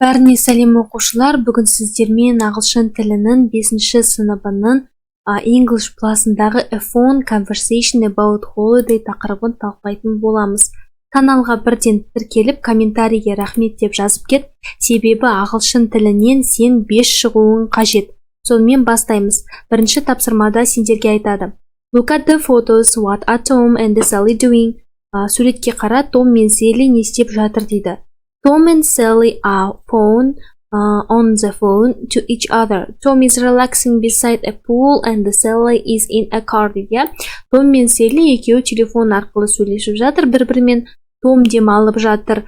Бәріне сәлем оқушылар, бүгін сіздермен ағылшын тілінің 5-ші сыныбының English класындағы a phone conversation about holiday тақырыбын талқылайтын боламыз. Каналға бірден тіркеліп, комментарийге рахмет деп жазып кет, себебі ағылшын тілінен сен 5 шығуың қажет. Сонымен бастаймыз. Бірінші тапсырмада сендерге айтады. Look at the photos, what are Tom and Sally doing? Суретке қара, Том мен Селли не істеп жатыр дейді. Tom and Sally are on the phone to each other. Tom is relaxing beside a pool and Sally is in a car дейді. Том мен Селли екеуі телефон арқылы сөйлесіп жатыр бір-бірімен. Том демалып жатыр.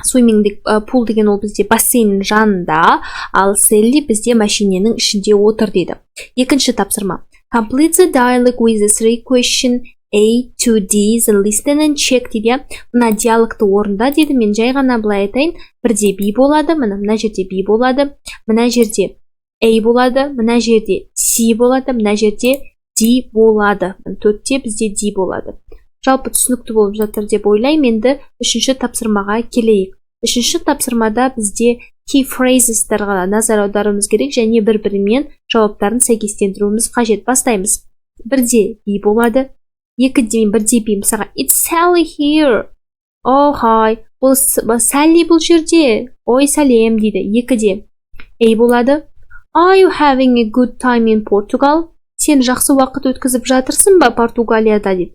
Swimming pool деген ол бізде бассейннің жанында, ал Селли бізде машиненің ішінде отыр дейді. Екінші тапсырма. Complete the dialogue with the three question A to D, then listen and check дейді. Мына диалогты орында дейді. Мен жай ғана былай айтайын. Бірде B болады, мына жерде B болады, мына жерде A болады, мына жерде C болады, мына жерде D болады. Төртте бізде D болады. Жалпы түсінікті болып жатыр деп ойлаймын. Енді үшінші тапсырмаға келейік. Үшінші тапсырмада бізде key phrases'тарға назар аударуымыз керек және бір-бірімен жауаптарын сәйкестендіруіміз қажет. Бастаймыз. Бірде B болады. Екіден бірде B, мысалға It's Sally here. Oh, hi. Бұл Sally бұл жерде. Ой, сәлем дейді. Екіде A болады. Are you having a good time in Portugal? Сен жақсы уақыт өткізіп жатырсың ба Португалияда дейді.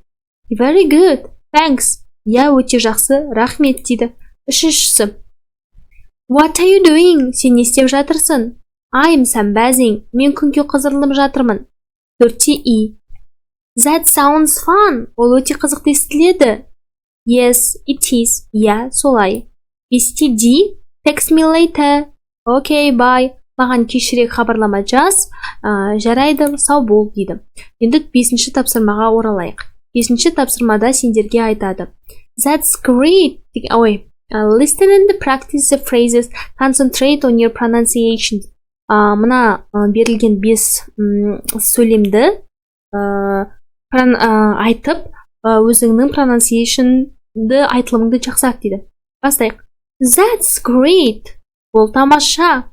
Very good, thanks. Я өте жақсы, рахмет дейді. Үшіншісі. What are you doing? Сен не істеп жатырсың? I'm sunbathing. Мен күнге қызырылып жатырмын. Төртте E. That sounds fun. Ол өте қызықты естіледі. Yes, it is. Я, солай. Бесте D. Text me later. Okay, bye. Маған кешірек хабарлама жаз. Жарайды, сау бол дейді. Енді бесінші тапсырмаға оралайық. Бесінші тапсырмада сендерге айтады. That's great. Listen and practice the phrases. Concentrate on your pronunciation. Мына берілген 5 сөйлемді айтып, өзіңнің pronunciation-ды айтылымыңды жақсарт дейді. Бастайық. That's great. Бұл тамаша.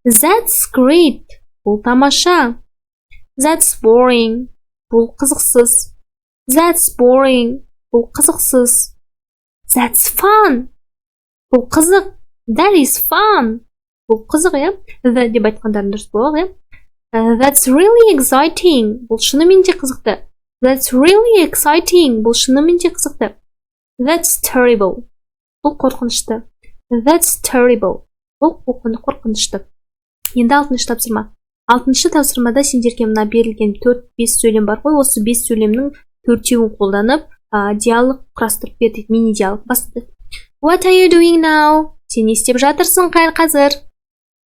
That's great. Бұл тамаша. That's boring. Бұл қызықсыз. That's boring. Бұл қызықсыз. That's fun. Бұл қызық. That is fun. Бұл қызық, The деп айтқандарын дұрыс болады, That's really exciting. Бұл шынымен де қызықты. That's really exciting. Бұл шынымен де қызықты. That's terrible. Бұл қорқынышты. That's terrible. Бұл қорқынышты. Енді алтыншы тапсырма. Алтыншы тапсырмада сендерге мына берілген 4-5 сөйлем бар ғой. Осы 5 сөйлемнің 4-еуін қолданып, диалог құрастырып бердік. Мини диалог бастадық. What are you doing now? Сен не істеп жатырсың қазір?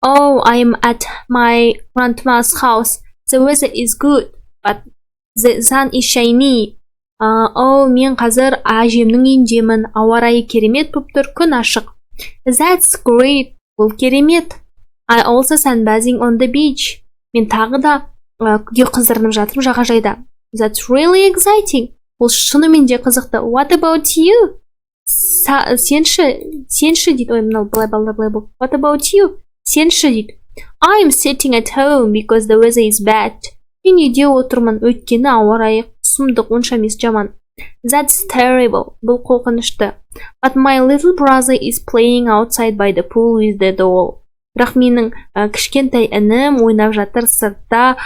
Oh, I'm at my grandma's house. The weather is good, but the sun is shiny. Мен қазір әжемнің үйіндемін. Ауа райы керемет болып тұр, күн ашық. That's great. Бұл керемет. I also sunbathing on the beach. Мен тағы да күнге қыздырынып жатырмын жағажайда. That's really exciting. Бұл шынымен де қызықты. What about you? Сенші дейді. Мынау былай болды. What about you? Сенші дейді. I'm sitting at home because the weather is bad. Мен үйде отырмын, өйткені ауа райы сұмдық, онша емес жаман. That's terrible. Бұл қорқынышты. But my little brother is playing outside by the pool with the doll. Бірақ менің кішкентай інім ойнап жатыр сыртта,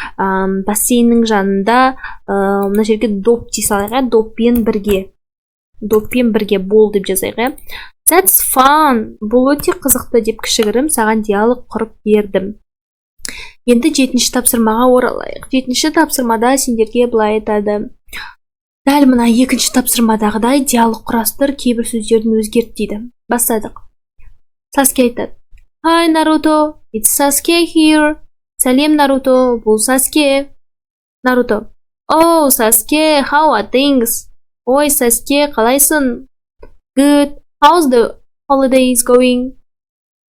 бассейннің жанында, мына жерге доп дей салайық, доппен бірге бол деп жазайық. That's fun. Бұл өте қызықты деп кішігірім саған диалог құрып бердім. Енді 7-ші тапсырмаға оралайық. 7-ші тапсырмада сендерге былай айтады. Дәл мына 2-ші тапсырмадағыдай диалог құрастыр, кейбір сөздерін өзгерт дейді. Бастадық. Саске айтады. Hi Naruto, it's Sasuke here. Сәлем Наруто, бұл Саске. Наруто. Oh Sasuke, how are things? Ой Саске, қалайсың? Good. How's the holidays going?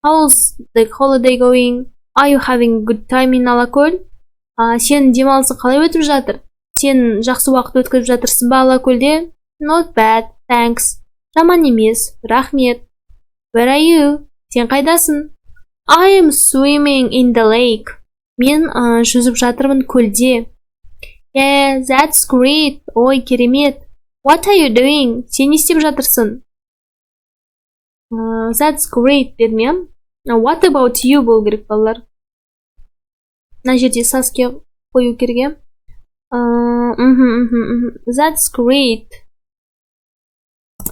How's the holiday going? Are you having good time in Алакөл? Сен демалысы қалай өтіп жатыр? Сен жақсы уақыт өткізіп жатырсың ба Алакөлде? Not bad, thanks. Жаман емес, рахмет. Where are you? Сен қайдасың? I am swimming in the lake. Мен жүзіп жатырмын көлде. Yeah, that's great. Ой, керемет. What are you doing? Сен не істеп жатырсың? That's great дедім, иә? What about you болу керек, балалар. Мына жерде саске қою керек. That's great.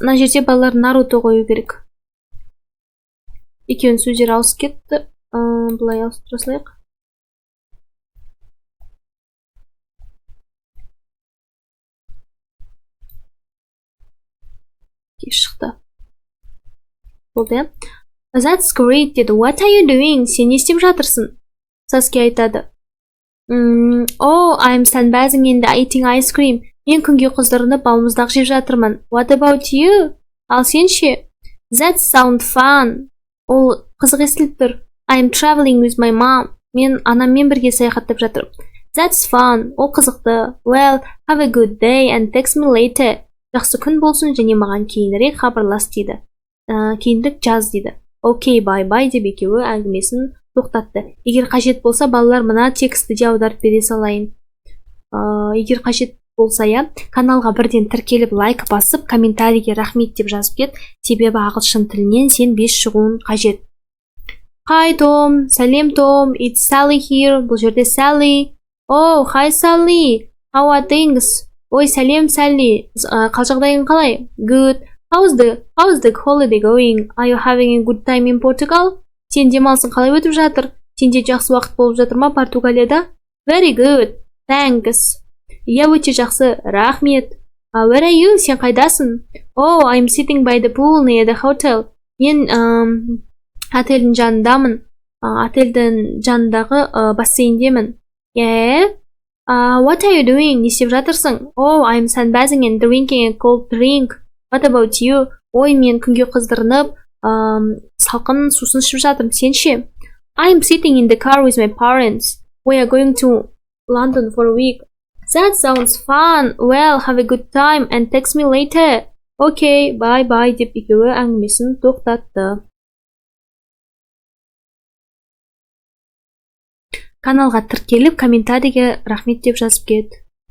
Мына жерде балалар Наруто қою керек. Екеуінің сөздері ауысып кетті. Бұлай ауыстыра салайық. Шықты. Болды. That's great деді. What are you doing? Сен не істеп жатырсың? Саске айтады. Oh, I'm sunbathing and eating ice cream. Мен күнге қыздырынып балмұздақ жеп жатырмын. What about you? Ал сен ше? That sound fun. Ол қызық естіліп тұр. I'm traveling with my mom. Мен анаммен бірге саяхаттап жатырмын. That's fun. Ол қызықты. Well, have a good day and text me later. Жақсы күн болсын және маған кейінірек хабарлас дейді. Кейінірек жаз дейді. Окей, бай-бай деп екеуі әңгімесін тоқтатты. Егер қажет болса, балалар мына текстті де аударып бере салайын. Егер қажет болса, каналға бірден тіркеліп лайк басып, комментарийге рахмет деп жазып кет. Себебі ағылшын тілінен сен 5 шығуын қажет. Hi Tom, сәлем Tom, it's Sally here. Бұл жерде Sally. Oh, hi Sally. How are things? Ой, сәлем Sally. Қал жағдайың қалай? Good. How's the holiday going? Are you having a good time in Portugal? Сен демалысың қалай өтіп жатыр? Сенде жақсы уақыт болып жатыр ма Португалияда? Very good. Thanks. Иә, өте жақсы. Рахмет. Where are you? Сен қайдасың? Oh, I'm sitting by the pool near the hotel. Мен отельдің жанындамын. Отельдің жанындағы бассейндемін. Yeah. What are you doing? Не істеп жатырсың? Oh, I'm sunbathing and drinking a cold drink. What about you? Ой, мен күнге қыздырынып, салқын сусын ішіп жатырмын. Сен ше? I'm sitting in the car with my parents. We are going to London for a week. That sounds fun. Well, have a good time and text me later. Okay, bye-bye деп екеуі әңгімесін тоқтатты. Каналға тіркеліп, комментарийге рахмет деп жазып кет.